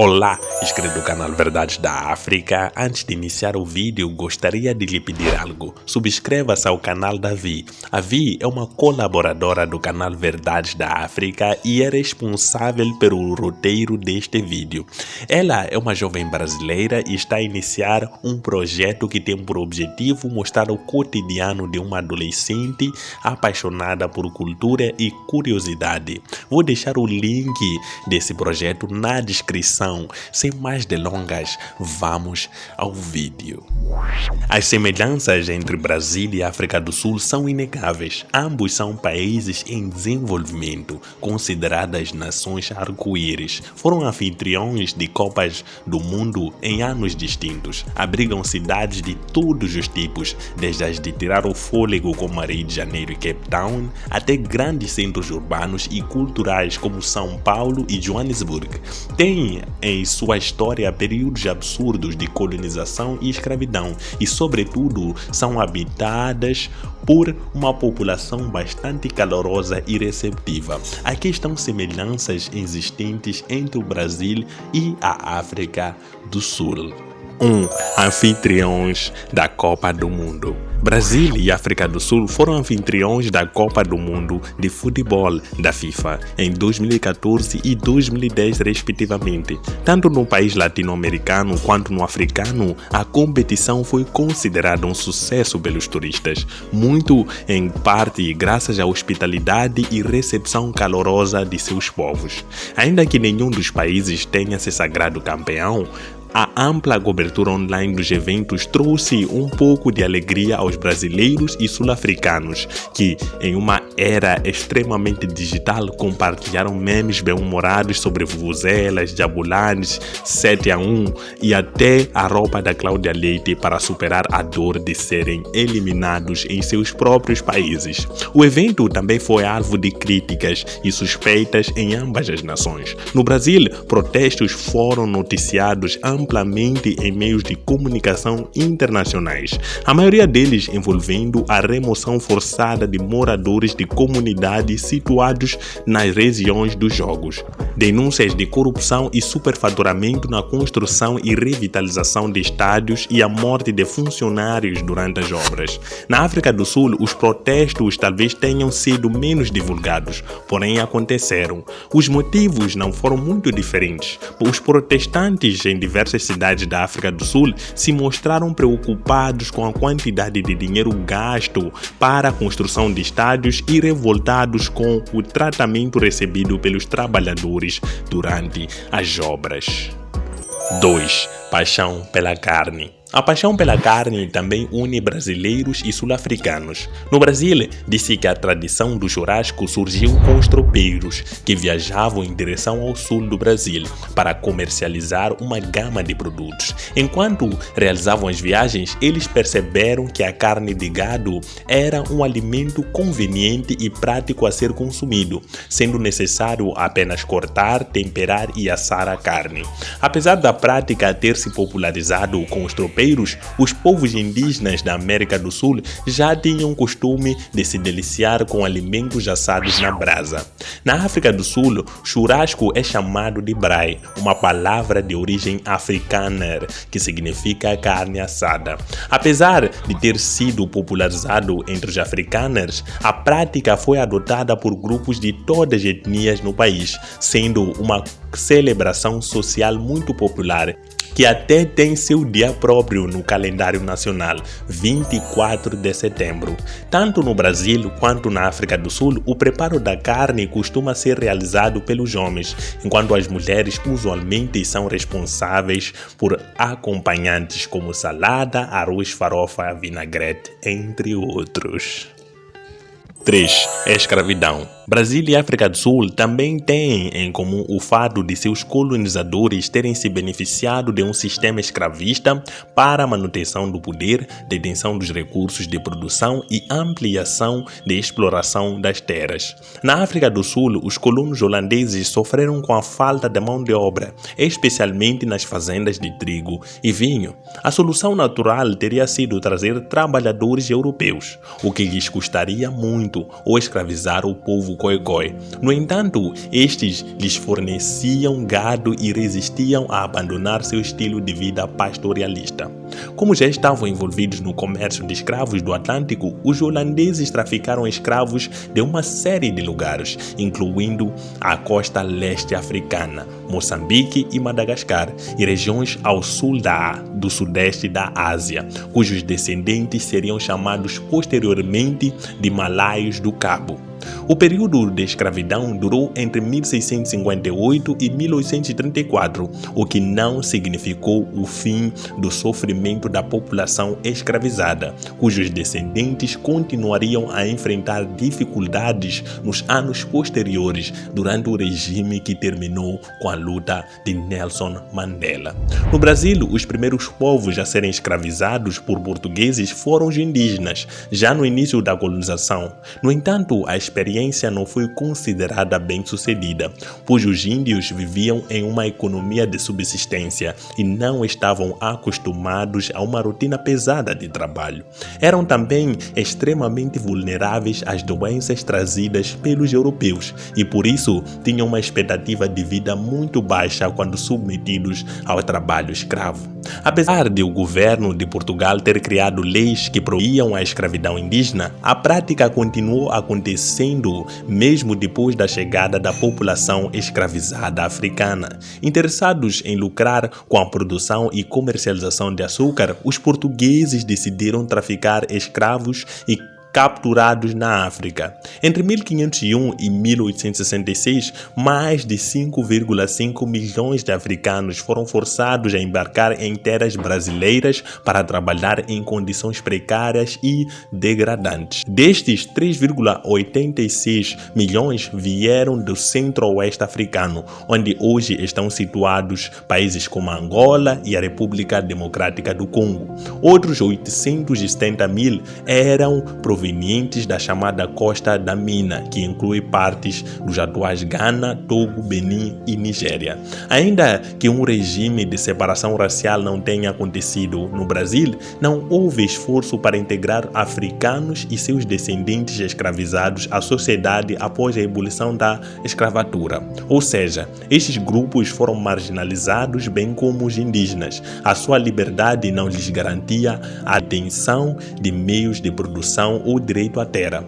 Olá, inscrito do canal Verdades da África. Antes de iniciar o vídeo, gostaria de lhe pedir algo. Subscreva-se ao canal da Vi. A Vi é uma colaboradora do canal Verdades da África e é responsável pelo roteiro deste vídeo. Ela é uma jovem brasileira e está a iniciar um projeto que tem por objetivo mostrar o cotidiano de uma adolescente apaixonada por cultura e curiosidade. Vou deixar o link desse projeto na descrição. Sem mais delongas, vamos ao vídeo. As semelhanças entre Brasil e África do Sul são inegáveis. Ambos são países em desenvolvimento, consideradas nações arco-íris. Foram anfitriões de Copas do Mundo em anos distintos. Abrigam cidades de todos os tipos, desde as de tirar o fôlego como Rio de Janeiro e Cape Town, até grandes centros urbanos e culturais como São Paulo e Joanesburgo. Tem em sua história períodos absurdos de colonização e escravidão e, sobretudo, são habitadas por uma população bastante calorosa e receptiva. Aqui estão semelhanças existentes entre o Brasil e a África do Sul. 1. Anfitriões da Copa do Mundo. Brasil e África do Sul foram anfitriões da Copa do Mundo de Futebol da FIFA em 2014 e 2010 respectivamente. Tanto no país latino-americano quanto no africano, a competição foi considerada um sucesso pelos turistas, muito em parte graças à hospitalidade e recepção calorosa de seus povos. Ainda que nenhum dos países tenha se sagrado campeão, a ampla cobertura online dos eventos trouxe um pouco de alegria aos brasileiros e sul-africanos, que, em uma era extremamente digital, compartilharam memes bem-humorados sobre vuvuzelas, jabulanes, 7-1 e até a roupa da Cláudia Leite para superar a dor de serem eliminados em seus próprios países. O evento também foi alvo de críticas e suspeitas em ambas as nações. No Brasil, protestos foram noticiados amplamente em meios de comunicação internacionais, a maioria deles envolvendo a remoção forçada de moradores de comunidades situados nas regiões dos jogos, denúncias de corrupção e superfaturamento na construção e revitalização de estádios e a morte de funcionários durante as obras. Na África do Sul, os protestos talvez tenham sido menos divulgados, porém aconteceram. Os motivos não foram muito diferentes. Os protestantes em diversas cidades da África do Sul se mostraram preocupados com a quantidade de dinheiro gasto para a construção de estádios e revoltados com o tratamento recebido pelos trabalhadores durante as obras. 2. Paixão pela carne. A paixão pela carne também une brasileiros e sul-africanos. No Brasil, disse que a tradição do churrasco surgiu com os tropeiros, que viajavam em direção ao sul do Brasil para comercializar uma gama de produtos. Enquanto realizavam as viagens, eles perceberam que a carne de gado era um alimento conveniente e prático a ser consumido, sendo necessário apenas cortar, temperar e assar a carne. Apesar da prática ter se popularizado com os tropeiros, os povos indígenas da América do Sul já tinham costume de se deliciar com alimentos assados na brasa. Na África do Sul, churrasco é chamado de braai, uma palavra de origem africana que significa carne assada. Apesar de ter sido popularizado entre os africanos, a prática foi adotada por grupos de todas as etnias no país, sendo uma celebração social muito popular, que até tem seu dia próprio no calendário nacional, 24 de setembro. Tanto no Brasil quanto na África do Sul, o preparo da carne costuma ser realizado pelos homens, enquanto as mulheres usualmente são responsáveis por acompanhantes como salada, arroz, farofa, vinagrete, entre outros. 3. Escravidão. Brasil e África do Sul também têm em comum o fato de seus colonizadores terem se beneficiado de um sistema escravista para a manutenção do poder, detenção dos recursos de produção e ampliação de exploração das terras. Na África do Sul, os colonos holandeses sofreram com a falta de mão de obra, especialmente nas fazendas de trigo e vinho. A solução natural teria sido trazer trabalhadores europeus, o que lhes custaria muito, ou escravizar o povo Khoikhoi. No entanto, estes lhes forneciam gado e resistiam a abandonar seu estilo de vida pastoralista. Como já estavam envolvidos no comércio de escravos do Atlântico, os holandeses traficaram escravos de uma série de lugares, incluindo a costa leste africana, Moçambique e Madagascar, e regiões ao sul do sudeste da Ásia, cujos descendentes seriam chamados posteriormente de Malaios do Cabo. O período de escravidão durou entre 1658 e 1834, o que não significou o fim do sofrimento da população escravizada, cujos descendentes continuariam a enfrentar dificuldades nos anos posteriores durante o regime que terminou com a luta de Nelson Mandela. No Brasil, os primeiros povos a serem escravizados por portugueses foram os indígenas, já no início da colonização. No entanto, a experiência não foi considerada bem-sucedida, pois os índios viviam em uma economia de subsistência e não estavam acostumados a uma rotina pesada de trabalho. Eram também extremamente vulneráveis às doenças trazidas pelos europeus e, por isso, tinham uma expectativa de vida muito baixa quando submetidos ao trabalho escravo. Apesar de o governo de Portugal ter criado leis que proibiam a escravidão indígena, a prática continuou acontecendo mesmo depois da chegada da população escravizada africana. Interessados em lucrar com a produção e comercialização de açúcar, os portugueses decidiram traficar escravos e capturados na África. Entre 1501 e 1866, mais de 5,5 milhões de africanos foram forçados a embarcar em terras brasileiras para trabalhar em condições precárias e degradantes. Destes, 3,86 milhões vieram do centro-oeste africano, onde hoje estão situados países como Angola e a República Democrática do Congo. Outros 870 mil eram provenientes da chamada Costa da Mina, que inclui partes dos atuais Ghana, Togo, Benin e Nigéria. Ainda que um regime de separação racial não tenha acontecido no Brasil, não houve esforço para integrar africanos e seus descendentes escravizados à sociedade após a abolição da escravatura. Ou seja, estes grupos foram marginalizados, bem como os indígenas. A sua liberdade não lhes garantia a detenção de meios de produção ou direito à terra.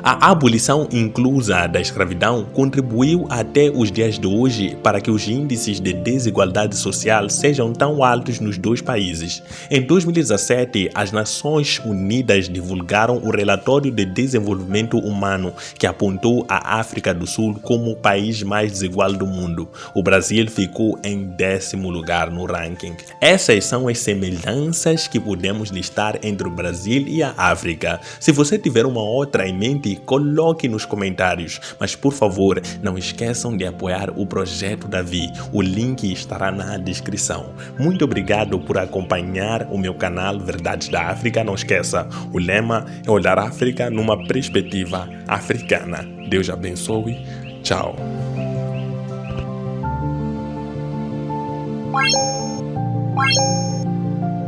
A abolição inclusa da escravidão contribuiu até os dias de hoje para que os índices de desigualdade social sejam tão altos nos dois países. Em 2017, as Nações Unidas divulgaram o Relatório de Desenvolvimento Humano, que apontou a África do Sul como o país mais desigual do mundo. O Brasil ficou em 10º lugar no ranking. Essas são as semelhanças que podemos listar entre o Brasil e a África. Se você tiver uma outra em mente, coloque nos comentários, mas por favor, não esqueçam de apoiar o projeto Davi. O link estará na descrição. Muito obrigado por acompanhar o meu canal Verdades da África. Não esqueça, o lema é olhar a África numa perspectiva africana. Deus abençoe. Tchau.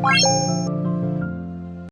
Bye.